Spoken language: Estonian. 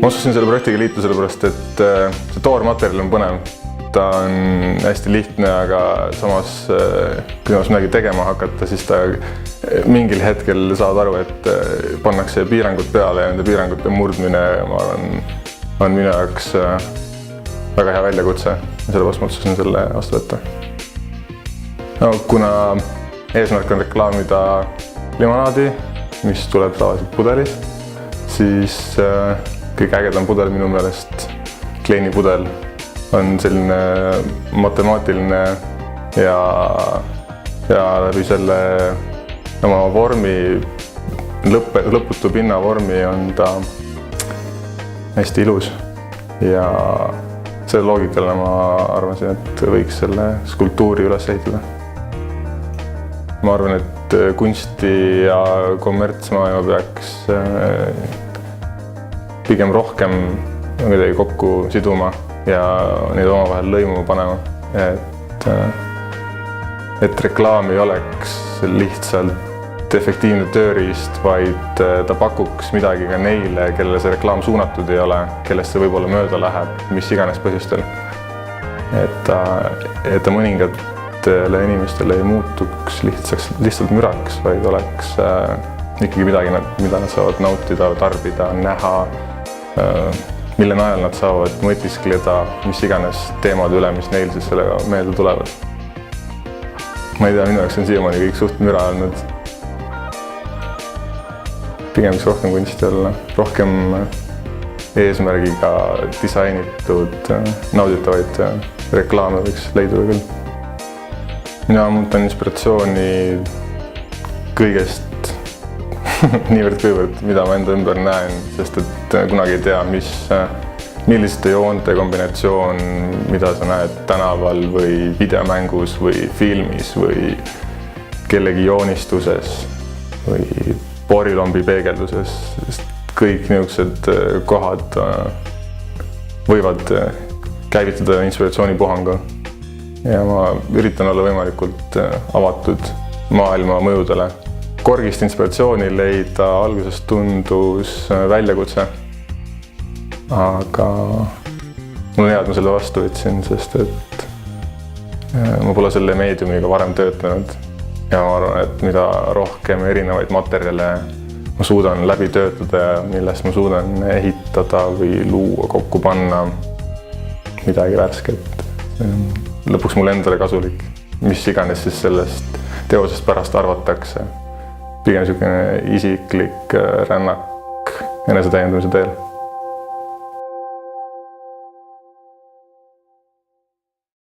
Ma otsustasin selle projektiga liitu sellepärast, et see toormaterjal on põnev. Ta on hästi lihtne, aga samas kui midagi tegema hakata, siis ta mingil hetkel saad aru, et pannakse piirangud peale ja nende piirangute murdmine, ma arvan, on minu jaoks väga hea väljakutse. Sellepärast ma otsustasin selle vastu võtta. Kuna eesmärk on reklaamida limonaadi, mis tuleb tavaliselt pudelis, siis kõige ägedam pudel minu meelest, Kleini pudel, on selline matemaatiline ja läbi selle oma vormi, lõputu pinnavormi on ta hästi ilus. Ja selle loogikale ma arvasin, et võiks selle skulptuuri üles ehitada. Ma arvan, et kunsti ja kommertsmaailma peaks pigem rohkem midagi kokku siduma ja neid omavahel lõimuma panema. Et reklaam ei oleks lihtsalt efektiivne tööriist, vaid ta pakuks midagi ka neile, kellele see reklaam suunatud ei ole, kellest see võib-olla mööda läheb, mis iganes põhjustel. Et ta mõningatele inimestele ei muutuks lihtsalt müraks, vaid oleks ikkagi midagi, mida nad saavad nautida, tarbida, näha, mille najal nad saavad mõtiskleda mis iganes teemade üle, mis neil siis sellega meelde tulevad. Ma ei tea, minu jaoks on siiamaani kõik suht müra olnud. Pigem võiks rohkem kunsti olla, rohkem eesmärgiga disainitud, nauditavaid reklaame võiks leiduda küll. Mina muutan inspiratsiooni kõigest niivõrd kuivõrd, mida ma enda ümber näen, sest et kunagi ei tea, milliste joonte kombinatsioon, mida sa näed tänaval või videomängus või filmis või kellegi joonistuses või poorilombi peegelduses. Kõik niisugused kohad võivad käivitada inspiratsioonipuhangu ja ma üritan olla võimalikult avatud maailma mõjudele. Korgist inspiratsiooni leida alguses tundus väljakutse, aga mul on hea, et ma selle vastu võtsin, sest et ma pole selle meediumiga varem töötanud ja ma arvan, et mida rohkem erinevaid materjale ma suudan läbi töötada ja millest ma suudan ehitada või luua, kokku panna midagi värsket, lõpuks mulle endale kasulik, mis iganes siis sellest teosest pärast arvatakse. Pigem niisugune isiklik rännak enesetäiendamise teel.